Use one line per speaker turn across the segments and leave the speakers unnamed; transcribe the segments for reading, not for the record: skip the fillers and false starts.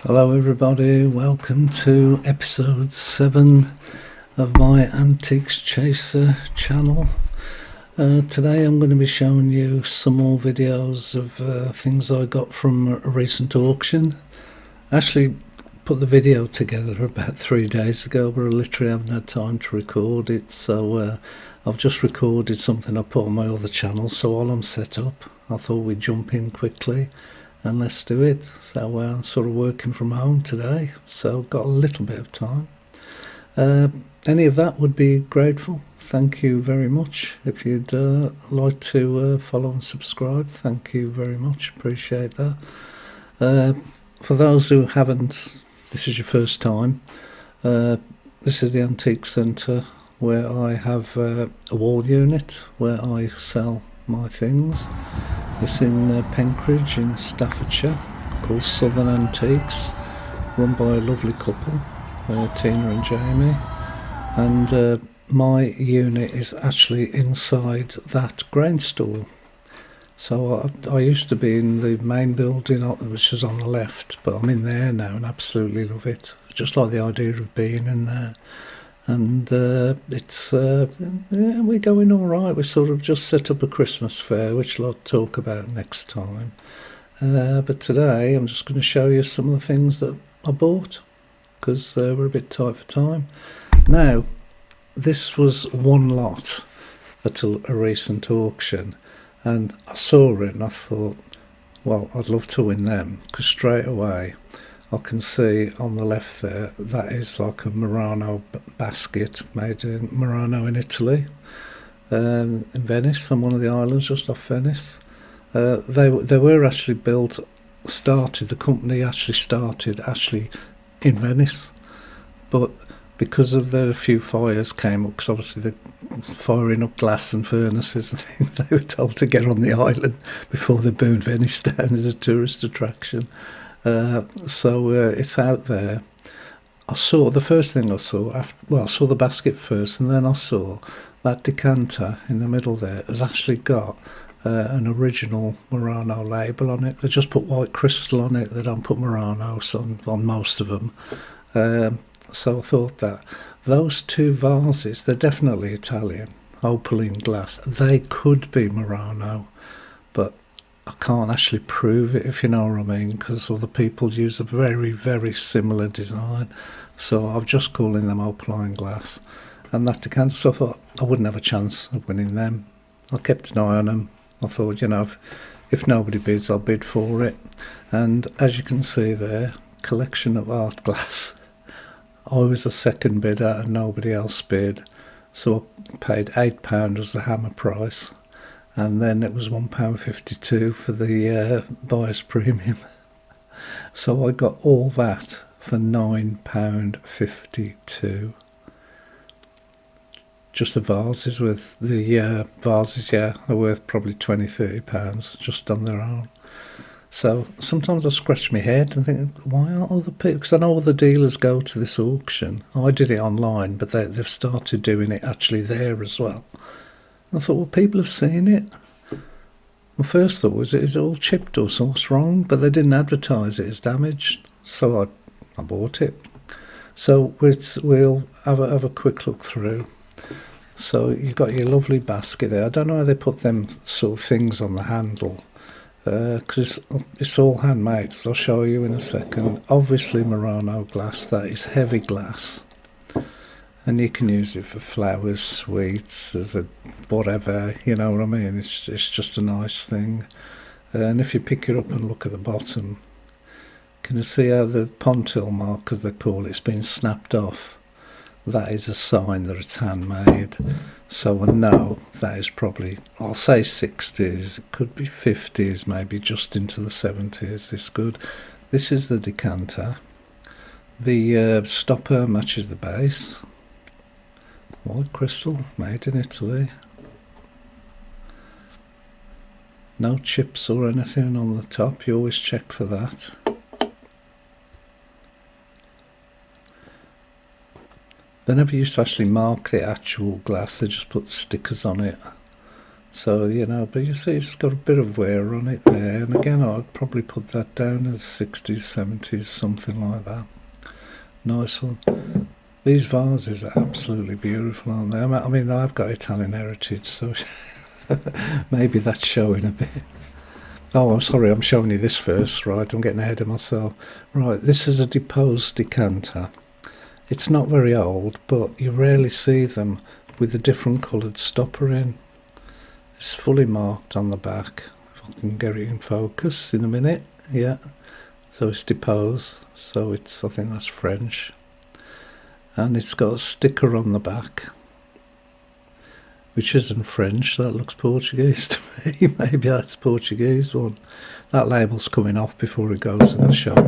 Hello everybody, welcome to episode 7 of my Antiques Chaser channel. Today I'm going to be showing you some more videos of things I got from a recent auction. I actually put the video together about 3 days ago, but I literally haven't had time to record it, so I've just recorded something I put on my other channel, so while I'm set up I thought we'd jump in quickly and let's do it. So I'm sort of working from home today, so got a little bit of time. Any of that would be grateful. Thank you very much. If you'd like to follow and subscribe, thank you very much, appreciate that. For those who haven't, this is your first time, this is the Antique Centre, where I have a wall unit where I sell my things. It's in Penkridge in Staffordshire, called Southern Antiques, run by a lovely couple, Tina and Jamie, and my unit is actually inside that grain store. So I used to be in the main building, which is on the left, but I'm in there now and absolutely love it. Just like the idea of being in there. And it's we're going all right. We sort of just set up a Christmas fair, which I'll talk about next time. But today I'm just going to show you some of the things that I bought, because we're a bit tight for time. Now, this was one lot at a recent auction, and I saw it and I thought, well, I'd love to win them, because straight away I can see on the left there, that is like a Murano basket made in Murano in Italy, in Venice, on one of the islands just off Venice. They were actually the company actually started in Venice, but because of a few fires came up, because obviously they're firing up glass and furnaces, I think they were told to get on the island before they burned Venice down as a tourist attraction. So it's out there. I saw the first thing I saw I saw the basket first, and then I saw that decanter in the middle there has actually got an original Murano label on it. They just put white crystal on it. They don't put Murano on most of them. So I thought that those two vases, they're definitely Italian, opaline glass. They could be Murano, but I can't actually prove it, if you know what I mean, because other people use a very, very similar design. So I'm just calling them opaline glass. And that decanter, so I thought I wouldn't have a chance of winning them. I kept an eye on them. I thought, you know, if nobody bids, I'll bid for it. And as you can see there, collection of art glass. I was the second bidder and nobody else bid. So I paid £8 was the hammer price. And then it was £1.52 for the buyer's premium. So I got all that for £9.52. Just the vases with the vases, yeah, are worth probably £20-30 just on their own. So sometimes I scratch my head and think, why aren't other people? Because I know all the dealers go to this auction. I did it online, but they've started doing it actually there as well. I thought, well, people have seen it. My first thought was, is it all chipped or what's wrong? But they didn't advertise it as damaged, so I bought it. So we'll have a quick look through. So you've got your lovely basket there. I don't know how they put them sort of things on the handle, because it's all handmade, so I'll show you in a second. Obviously Murano glass, that is heavy glass. And you can use it for flowers, sweets, as a whatever, you know what I mean? It's just a nice thing. And if you pick it up and look at the bottom, can you see how the pontil mark, as they call it, it's been snapped off? That is a sign that it's handmade. So I know that is probably, I'll say 60s, it could be 50s, maybe just into the 70s. It's good. This is the decanter. The stopper matches the base. White crystal, made in Italy. No chips or anything on the top, you always check for that. They never used to actually mark the actual glass, they just put stickers on it. So, you know, but you see it's got a bit of wear on it there, and again I'd probably put that down as 60s, 70s, something like that. Nice one. These vases are absolutely beautiful, aren't they? I mean, I've got Italian heritage, so maybe that's showing a bit. Oh, I'm sorry, I'm showing you this first, right? I'm getting ahead of myself. Right, this is a deposed decanter. It's not very old, but you rarely see them with a different coloured stopper in. It's fully marked on the back. If I can get it in focus in a minute. Yeah. So it's deposed. So it's, I think that's French. And it's got a sticker on the back, which isn't French. That looks Portuguese to me. Maybe that's a Portuguese one. That label's coming off before it goes in the shop.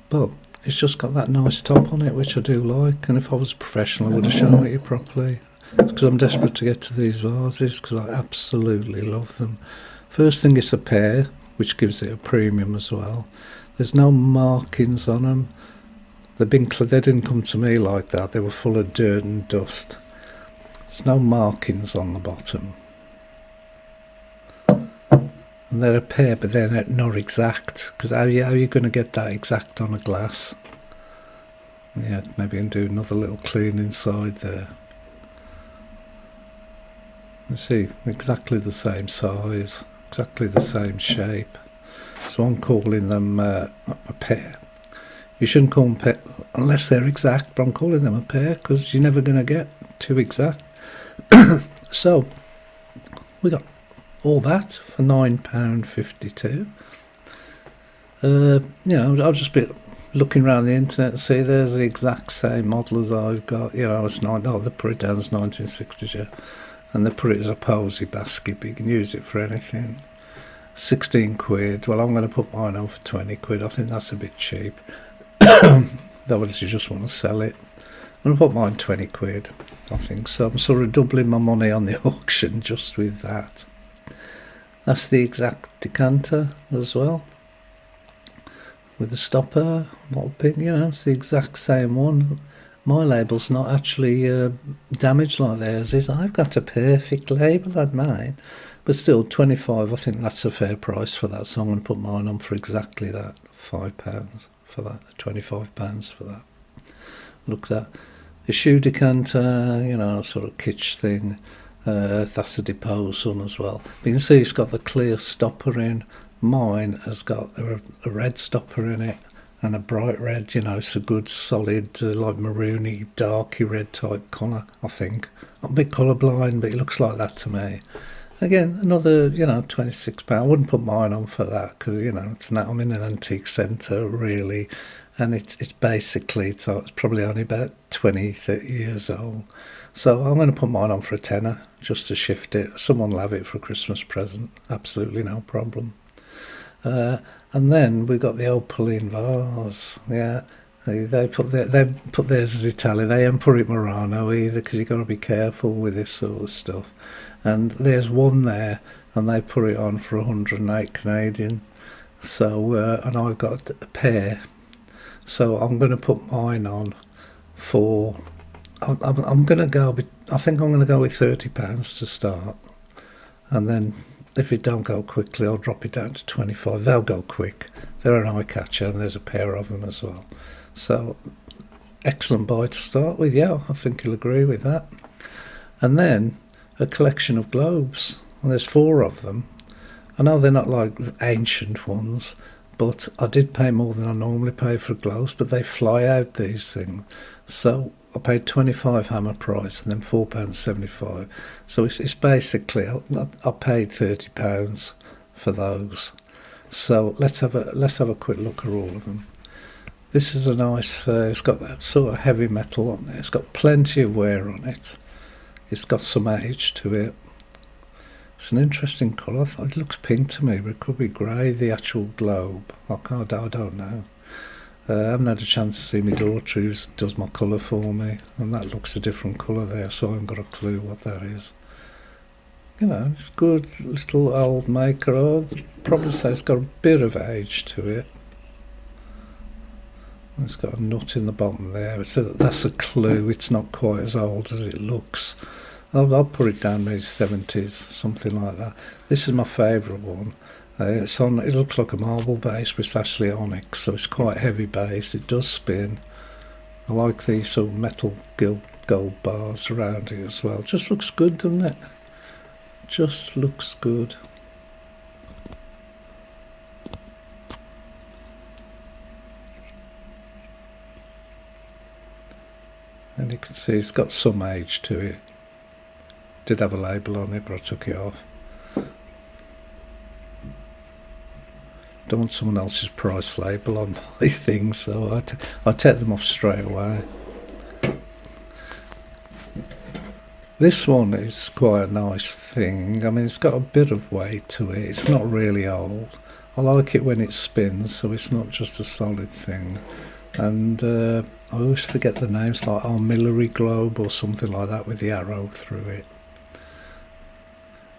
But it's just got that nice top on it, which I do like. And if I was a professional, I would have shown it you properly. Because I'm desperate to get to these vases, because I absolutely love them. First thing, it's a pair, which gives it a premium as well. There's no markings on them. They didn't come to me like that. They were full of dirt and dust. There's no markings on the bottom. And they're a pair, but they're not exact. Because how are you going to get that exact on a glass? Yeah, maybe I can do another little clean inside there. You see, exactly the same size, exactly the same shape. So I'm calling them a pair. You shouldn't call them pair unless they're exact, but I'm calling them a pair because you're never going to get too exact. So we got all that for £9.52. You know, I'll just be looking around the internet and see there's the exact same model as I've got. You know, it's not. Oh, they put it down as 1960s, yeah. And they put it as a posy basket, but you can use it for anything. 16 quid. Well, I'm going to put mine on for 20 quid. I think that's a bit cheap. That would you just want to sell it. I'm going to put mine 20 quid. I think so. I'm sort of doubling my money on the auction just with that. That's the exact decanter as well, with the stopper. You know, it's the exact same one. My label's not actually damaged like theirs is. I've got a perfect label on mine. But still, 25, I think that's a fair price for that. So I'm going to put mine on for exactly that. £5 for that, £25 for that. Look at that. A shoe decanter, you know, sort of kitsch thing. That's a deposed one as well. But you can see it's got the clear stopper in. Mine has got a red stopper in it. And a bright red, you know, it's a good solid, like maroony, darky red type colour, I think. I'm a bit colour blind, but it looks like that to me. Again, another, you know, £26. I wouldn't put mine on for that because, you know, I'm in an antique centre, really. And it's basically, it's probably only about 20, 30 years old. So I'm going to put mine on for a tenner just to shift it. Someone will have it for a Christmas present. Absolutely no problem. And then we got the old Pauline vase. Yeah, they put theirs as Italian. They haven't put it Murano either because you've got to be careful with this sort of stuff. And there's one there, and they put it on for 108 Canadian. So and I've got a pair. So I'm going to put mine on for. I'm going to go. I think I'm going to go with £30 to start, and then. If it don't go quickly, I'll drop it down to 25. They'll go quick. They're an eye catcher, and there's a pair of them as well. So, excellent buy to start with. Yeah, I think you'll agree with that. And then a collection of globes. And there's 4 of them. I know they're not like ancient ones, but I did pay more than I normally pay for globes. But they fly out, these things. So I paid 25 hammer price and then £4.75. So it's basically I paid £30 for those. So let's have a quick look at all of them. This is a nice. It's got that sort of heavy metal on there. It's got plenty of wear on it. It's got some age to it. It's an interesting colour. I thought it looks pink to me, but it could be grey. The actual globe. I don't know. I haven't had a chance to see my daughter who does my colour for me, and that looks a different colour there, so I haven't got a clue what that is. You know, it's good little old maker. I'd probably say it's got a bit of age to it. It's got a nut in the bottom there, so that's a clue it's not quite as old as it looks. I'll put it down maybe 70s, something like that. This is my favourite one. It's on. It looks like a marble base, but it's actually onyx, so it's quite heavy base. It does spin. I like these sort of metal gold bars around it as well. Just looks good, doesn't it? Just looks good. And you can see it's got some age to it. Did have a label on it, but I took it off. Don't want someone else's price label on my things, so I take them off straight away. This one is quite a nice thing. I mean, it's got a bit of weight to it. It's not really old. I like it when it spins, so it's not just a solid thing. And I always forget the names, like armillary globe or something like that with the arrow through it.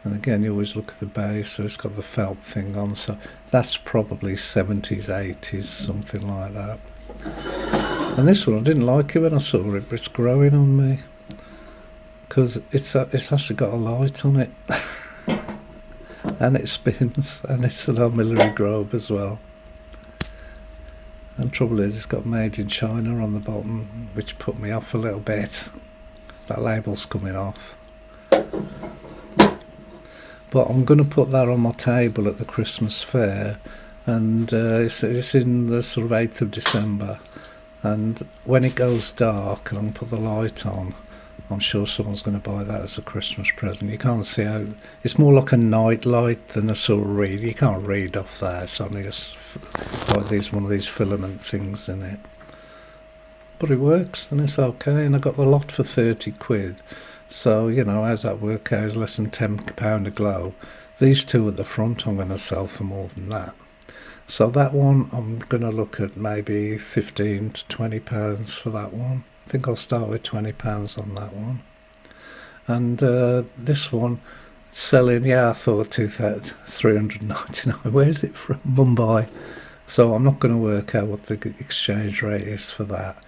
And again, you always look at the base, so it's got the felt thing on, so that's probably 70s, 80s, something like that. And this one, I didn't like it when I saw it, but it's growing on me, because it's actually got a light on it, and it spins, and it's an armillary globe as well. And the trouble is, it's got made in China on the bottom, which put me off a little bit. That label's coming off. But I'm going to put that on my table at the Christmas fair, and it's in the sort of 8th of December, and when it goes dark and I'm going to put the light on, I'm sure someone's going to buy that as a Christmas present. You can't see how, it's more like a night light than a sort of read. You can't read off there, it's only like one of these filament things in it. But it works, and it's okay, and I got the lot for 30 quid. So, you know, how's that work out? It's less than £10 a globe. These two at the front I'm going to sell for more than that. So that one I'm going to look at maybe £15 to £20 for that one. I think I'll start with £20 on that one. And this one selling, yeah, I thought 399. Where is it from? Mumbai. So I'm not going to work out what the exchange rate is for that.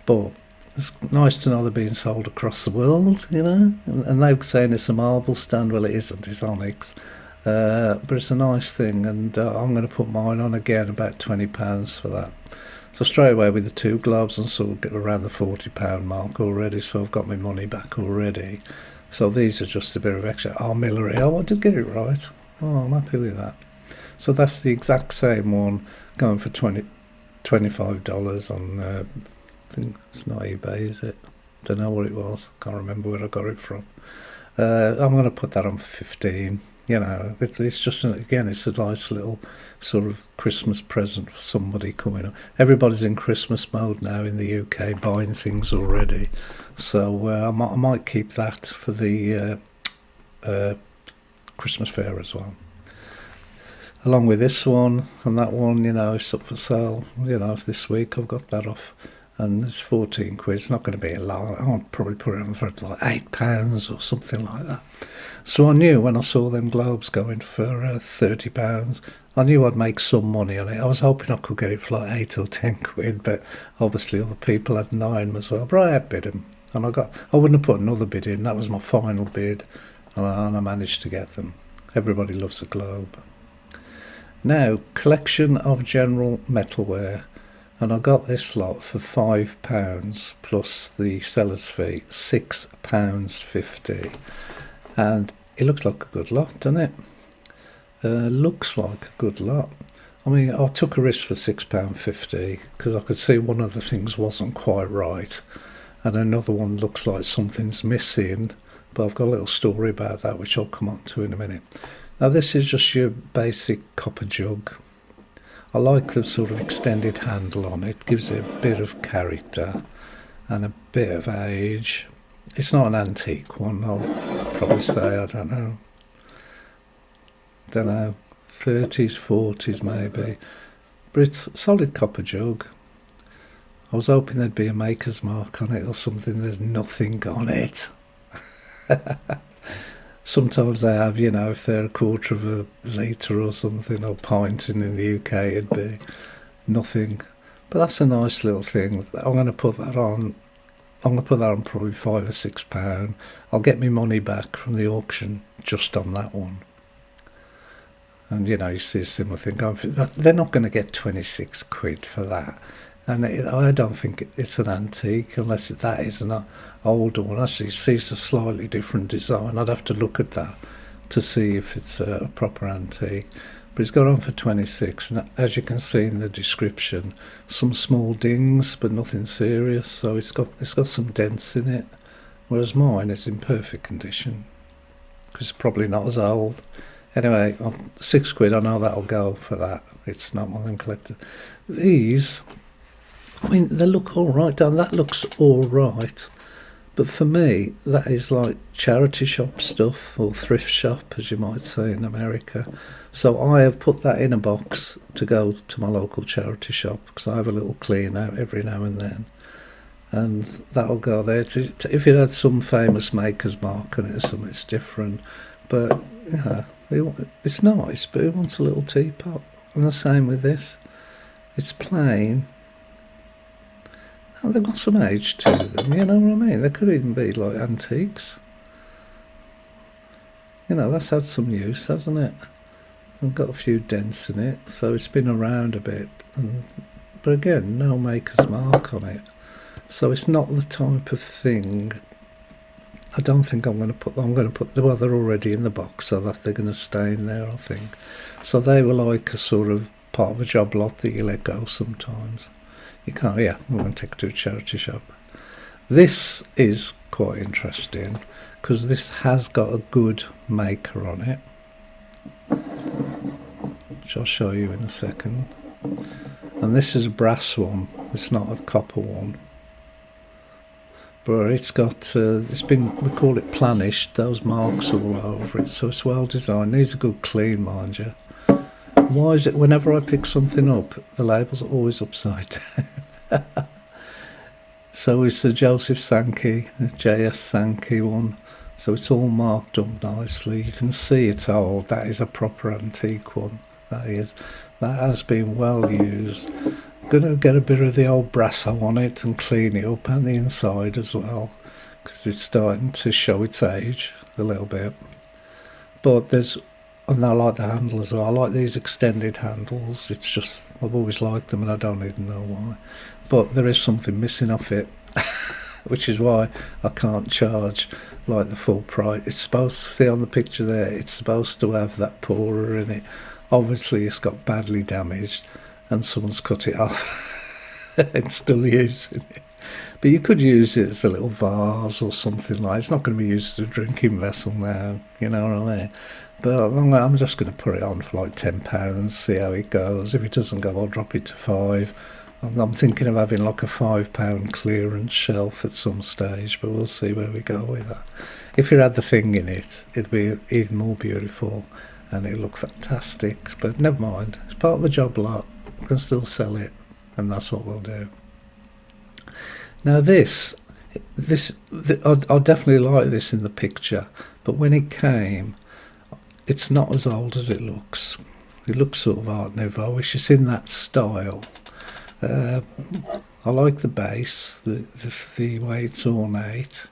But it's nice to know they're being sold across the world, you know. And they're saying it's a marble stand. Well, it isn't. It's onyx. But it's a nice thing, and I'm going to put mine on again, about £20 for that. So straight away with the two globes, and sort of get around the £40 mark already. So I've got my money back already. So these are just a bit of extra armillary. Oh, I did get it right. Oh, I'm happy with that. So that's the exact same one, going for $25 on. I think it's not eBay, is it? Don't know what it was. Can't remember where I got it from. I'm going to put that on for 15. You know, it's just, again, it's a nice little sort of Christmas present for somebody coming up. Everybody's in Christmas mode now in the UK, buying things already. So I might keep that for the Christmas fair as well. Along with this one and that one, you know, it's up for sale. You know, it's this week. I've got that off. And it's 14 quid. It's not going to be a lot. I'll probably put it on for like £8 or something like that. So I knew when I saw them globes going for £30, I knew I'd make some money on it. I was hoping I could get it for like 8 or 10 quid, but obviously other people had 9 as well. But I had bid them, and I wouldn't have put another bid in. That was my final bid, and I managed to get them. Everybody loves a globe. Now, collection of general metalware. And I got this lot for £5 plus the seller's fee, £6.50. And it looks like a good lot, doesn't it? Looks like a good lot. I mean, I took a risk for £6.50 because I could see one of the things wasn't quite right. And another one looks like something's missing. But I've got a little story about that, which I'll come on to in a minute. Now, this is just your basic copper jug. I like the sort of extended handle on it. Gives it a bit of character and a bit of age. It's not an antique one, I'll probably say, I don't know, 30s, 40s maybe. But it's a solid copper jug. I was hoping there'd be a maker's mark on it or something. There's nothing on it. Sometimes they have, you know, if they're a quarter of a litre or something, or pint, and in the UK it'd be nothing. But that's a nice little thing. I'm going to put that on I'm going to put that on probably £5 or £6. I'll get my money back from the auction just on that one. And you know, you see a similar thing going for that. They're not going to get 26 quid for that. And I don't think it's an antique unless that is an older one. Actually, you see it's a slightly different design. I'd have to look at that to see if it's a proper antique. But it's got on for 26, and as you can see in the description, some small dings, but nothing serious. So it's got some dents in it, whereas mine is in perfect condition because it's probably not as old. Anyway, £6, I know that'll go for that. It's not one of them collected. These, I mean, they look all right. That looks all right. But for me, that is like charity shop stuff, or thrift shop, as you might say in America. So I have put that in a box to go to my local charity shop, because I have a little clean out every now and then. And that'll go there. If it had some famous maker's mark on it or something, it's different. But, you know, it's nice, but who wants a little teapot? And the same with this. It's plain. Oh, they've got some age to them, you know what I mean? They could even be like antiques. You know, that's had some use, hasn't it? I've got a few dents in it, so it's been around a bit. But again, no maker's mark on it. So it's not the type of thing. I don't think I'm going to put. Well, they're already in the box, so that they're going to stay in there, I think. So they were like a sort of part of a job lot that you let go sometimes. You can't. Yeah, I'm going to take it to a charity shop. This is quite interesting because this has got a good maker on it, which I'll show you in a second. And this is a brass one. It's not a copper one. But it's got, it's been, we call it planished, those marks all over it, so it's well designed. Needs a good clean, mind you. Why is it whenever I pick something up, the labels are always upside down? So it's the Joseph Sankey, J.S. Sankey one, so it's all marked up nicely. You can see it's old. That is a proper antique one. That is. That has been well used. Gonna get a bit of the old brasso on it and clean it up, and the inside as well, because it's starting to show its age a little bit. But and I like the handle as well. I like these extended handles. It's just, I've always liked them and I don't even know why. But there is something missing off it, which is why I can't charge like the full price. It's supposed to, see on the picture there, it's supposed to have that pourer in it. Obviously it's got badly damaged and someone's cut it off and still using it. But you could use it as a little vase or something like. It's not going to be used as a drinking vessel now, you know what I mean? But I'm just going to put it on for like £10, see how it goes. If it doesn't go, I'll drop it to £5. I'm thinking of having like a £5 clearance shelf at some stage, but we'll see where we go with that. If you had the thing in it, it'd be even more beautiful and it'd look fantastic. But never mind, it's part of the job lot. We can still sell it, and that's what we'll do. Now I definitely like this in the picture, but when it came, it's not as old as it looks. It looks sort of Art Nouveau-ish. It's in that style. I like the base, the way it's ornate.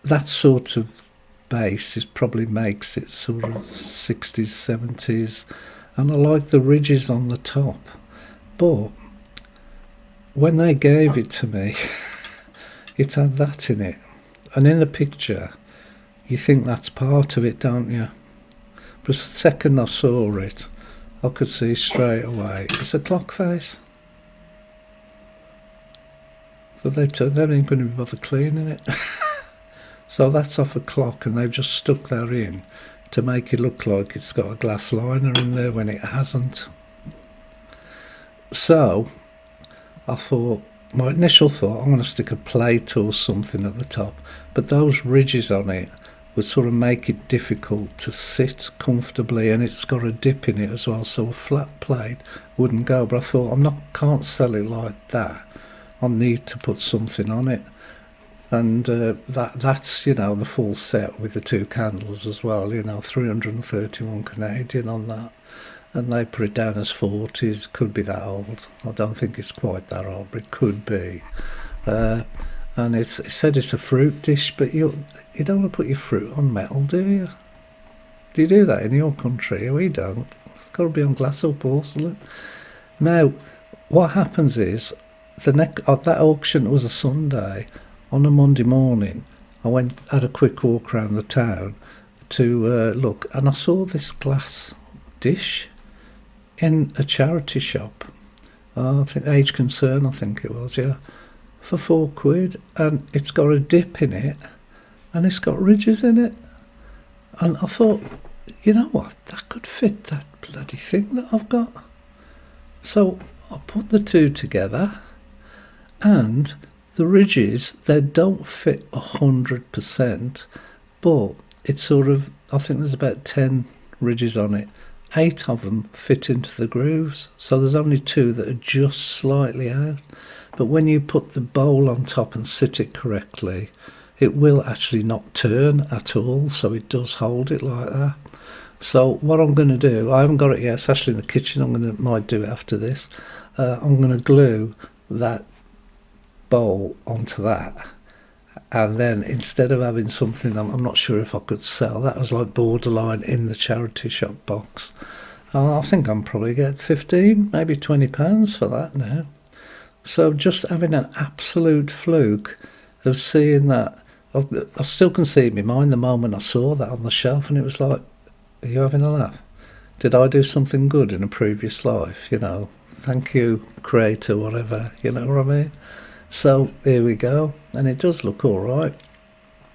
That sort of base probably makes it sort of 60s, 70s, and I like the ridges on the top. But when they gave it to me, it had that in it. And in the picture, you think that's part of it, don't you? But the second I saw it, I could see straight away, it's a clock face. So they're not even going to bother cleaning it. So that's off a clock, and they've just stuck that in to make it look like it's got a glass liner in there when it hasn't. So I thought, my initial thought, I'm going to stick a plate or something at the top, but those ridges on it would sort of make it difficult to sit comfortably, and it's got a dip in it as well, so a flat plate wouldn't go. But I thought, can't sell it like that. I need to put something on it. And that's, you know, the full set with the two candles as well, you know, 331 Canadian on that. And they put it down as 40s, could be that old. I don't think it's quite that old, but it could be. And and it said it's a fruit dish, but you don't want to put your fruit on metal, do you? Do you do that in your country? We don't. It's got to be on glass or porcelain. Now, what happens is that auction was a Sunday. On a Monday morning, I had a quick walk around the town to look, and I saw this glass dish in a charity shop. I think Age Concern, I think it was, yeah, for £4, and it's got a dip in it, and it's got ridges in it. And I thought, you know what, that could fit that bloody thing that I've got. So I put the two together, and the ridges, they don't fit 100%, but it's sort of, I think there's about 10 ridges on it. 8 of them fit into the grooves, so there's only 2 that are just slightly out. But when you put the bowl on top and sit it correctly, it will actually not turn at all, so it does hold it like that. So what I'm going to do, I haven't got it yet, it's actually in the kitchen, might do it after this. I'm going to glue that bowl onto that, and then instead of having something I'm not sure if I could sell, that was like borderline in the charity shop box, I think I'm probably get 15, maybe £20 for that now. So just having an absolute fluke of seeing that, I still can see in my mind the moment I saw that on the shelf, and it was like, are you having a laugh? Did I do something good in a previous life? You know, thank you, creator, whatever, you know what I mean? So here we go, and it does look all right.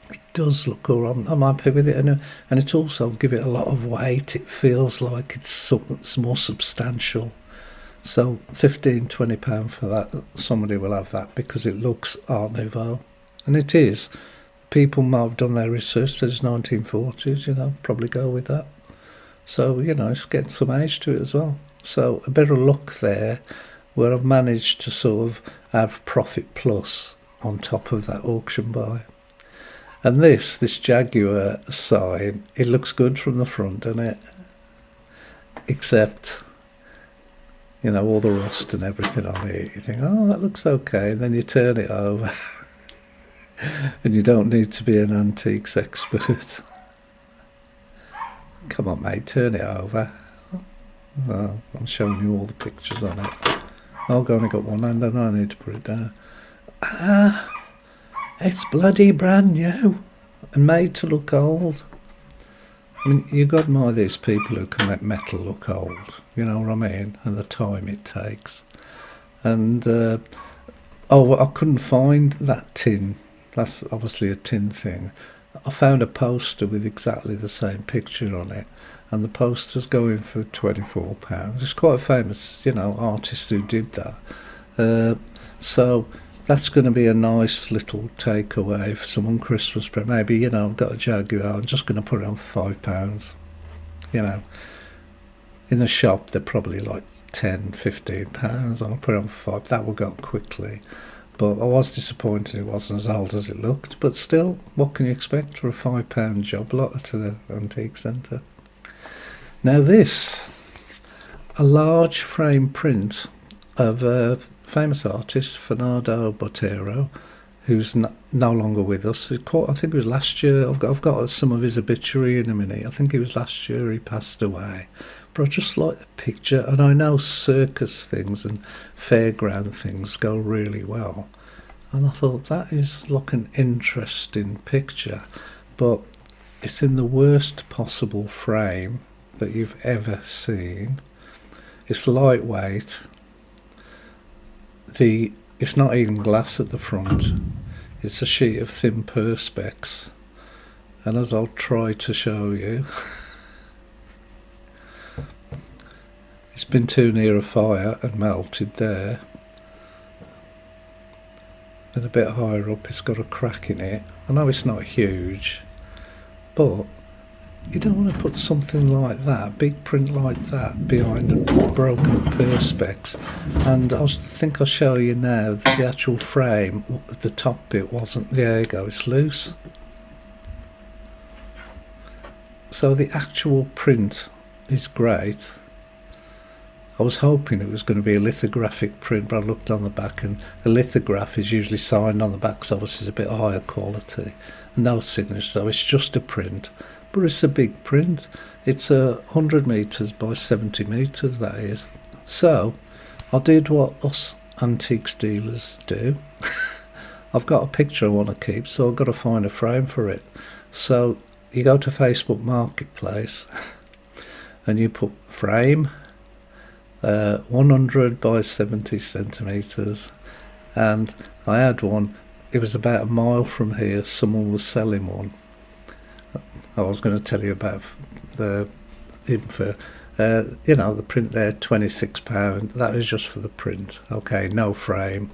It does look all right. I'm happy with it, and it's also give it a lot of weight. It feels like it's more substantial. So £15-20 for that. Somebody will have that because it looks Art Nouveau, and it is. People might have done their research, says 1940s. You know, probably go with that. So you know, it's getting some age to it as well. So a bit of luck there, where I've managed to sort of have profit plus on top of that auction buy. And this Jaguar sign, it looks good from the front, doesn't it? Except, you know, all the rust and everything on it. You think, oh, that looks okay, and then you turn it over. And you don't need to be an antiques expert. Come on, mate, turn it over. Well, I'm showing you all the pictures on it. I've only got one hand, and I need to put it down. It's bloody brand new and made to look old. I mean, you got to admire these people who can make metal look old, you know what I mean, and the time it takes. And I couldn't find that tin. That's obviously a tin thing. I found a poster with exactly the same picture on it, and the poster's going for £24. It's quite a famous, you know, artist who did that. So that's going to be a nice little takeaway for someone Christmas present. Maybe, you know, I've got a Jaguar, I'm just going to put it on for £5. You know, in the shop they're probably like £10-15. I'll put it on for £5. That will go quickly. But I was disappointed it wasn't as old as it looked. But still, what can you expect for a £5 job lot at an antique centre? Now this, a large frame print of a famous artist, Fernando Botero, who's no longer with us. I think it was last year. I've got some of his obituary in a minute. I think it was last year he passed away. But I just like the picture, and I know circus things and fairground things go really well. And I thought that is like an interesting picture, but it's in the worst possible frame that you've ever seen. It's lightweight. It's not even glass at the front. It's a sheet of thin perspex, and as I'll try to show you, it's been too near a fire and melted there. Then a bit higher up it's got a crack in it. I know it's not huge, but you don't want to put something like that, big print like that, behind a broken perspex. And I think I'll show you now that the actual frame, the top bit wasn't, there you go, it's loose. So the actual print is great. I was hoping it was going to be a lithographic print, but I looked on the back, and a lithograph is usually signed on the back, so obviously it's a bit higher quality. No signature, so it's just a print, but it's a big print. It's 100 metres by 70 metres, that is. So I did what us antiques dealers do. I've got a picture I want to keep, so I've got to find a frame for it. So you go to Facebook Marketplace and you put frame 100 by 70 centimetres, and I had one. It was about a mile from here. Someone was selling one. I was going to tell you about the info. You know, the print there, £26. That is just for the print. Okay, no frame.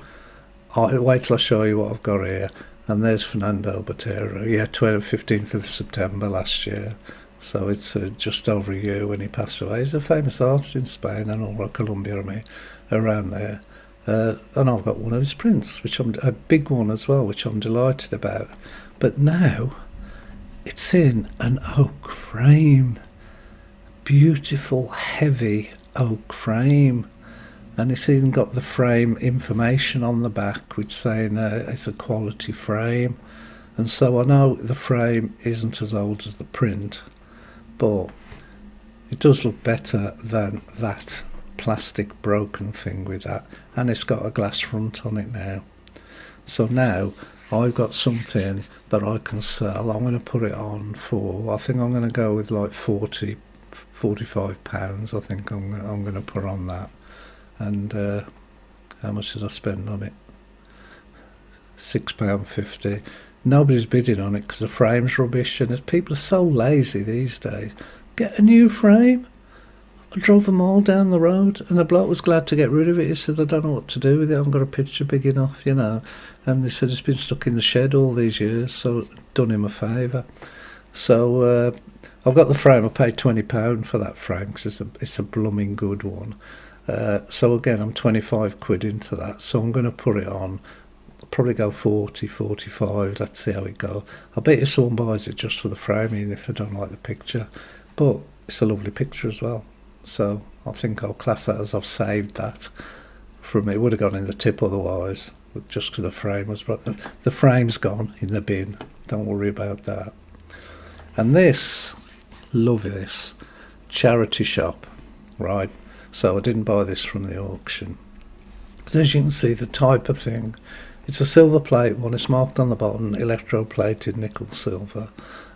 Wait till I show you what I've got here. And there's Fernando Botero. Yeah, 15th of September last year. So it's just over a year when he passed away. He's a famous artist in Spain and all Colombia, I mean, around there. And I've got one of his prints, which I'm a big one as well, which I'm delighted about. But now it's in an oak frame, beautiful, heavy oak frame, and it's even got the frame information on the back, which saying it's a quality frame. And so I know the frame isn't as old as the print, but it does look better than that plastic broken thing with that, and it's got a glass front on it now. So now I've got something that I can sell. I'm going to put it on for, I think I'm going to go with like £45. I think I'm going to put on that. And how much did I spend on it? £6.50. Nobody's bidding on it because the frame's rubbish, and people are so lazy these days. Get a new frame. I drove them all down the road, and the bloke was glad to get rid of it. He said, I don't know what to do with it. I haven't got a picture big enough, you know. And they said it's been stuck in the shed all these years, so done him a favour. So I've got the frame. I paid £20 for that frame because it's a blooming good one. So again, I'm 25 quid into that, so I'm going to put it on. I'll probably go 40, 45. Let's see how it goes. I bet you someone buys it just for the framing, even if they don't like the picture. But it's a lovely picture as well. So I think I'll class that as I've saved that from it. It would have gone in the tip otherwise, just because the frame was brought. The frame's gone in the bin. Don't worry about that. And this, love this, charity shop, right? So I didn't buy this from the auction. So as you can see, the type of thing, it's a silver plate one. It's marked on the bottom, electroplated nickel silver.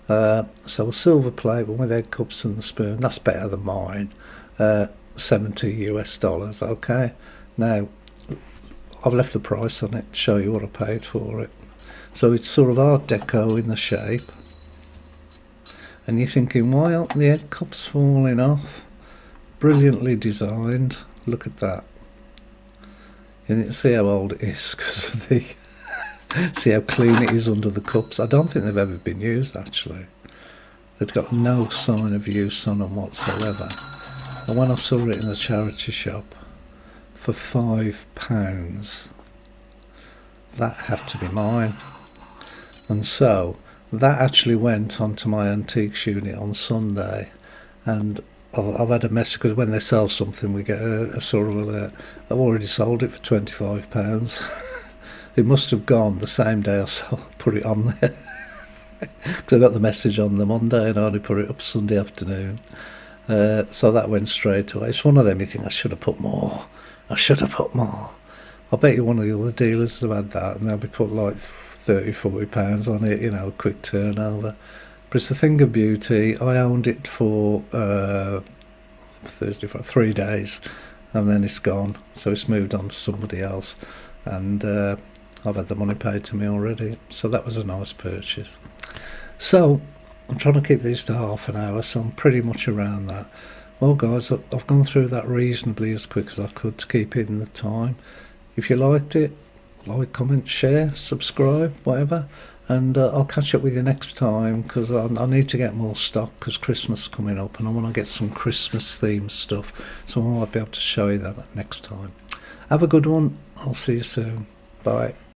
So a silver plate one with egg cups and the spoon. That's better than mine. $70 US. Okay. Now I've left the price on it to show you what I paid for it. So it's sort of Art Deco in the shape. And you're thinking, why aren't the egg cups falling off? Brilliantly designed. Look at that. You can see how old it is because of the see how clean it is under the cups. I don't think they've ever been used actually. They've got no sign of use on them whatsoever. And when I saw it in the charity shop for £5, that had to be mine. And so that actually went onto my antiques unit on Sunday, and I've had a message because when they sell something we get a sort of alert. I've already sold it for £25. It must have gone the same day I put it on there. Because I got the message on the Monday and I only put it up Sunday afternoon. So that went straight away. It's one of them you think I should have put more. I should have put more. I bet you one of the other dealers have had that and they'll be put like £30-40 on it, you know, quick turnover. But it's a thing of beauty. I owned it for Thursday for 3 days, and then it's gone. So it's moved on to somebody else, and I've had the money paid to me already. So that was a nice purchase. So I'm trying to keep these to half an hour, so I'm pretty much around that. Well, guys, I've gone through that reasonably as quick as I could to keep it in the time. If you liked it, like, comment, share, subscribe, whatever. And I'll catch up with you next time because I need to get more stock because Christmas is coming up and I want to get some Christmas themed stuff. So I might be able to show you that next time. Have a good one. I'll see you soon. Bye.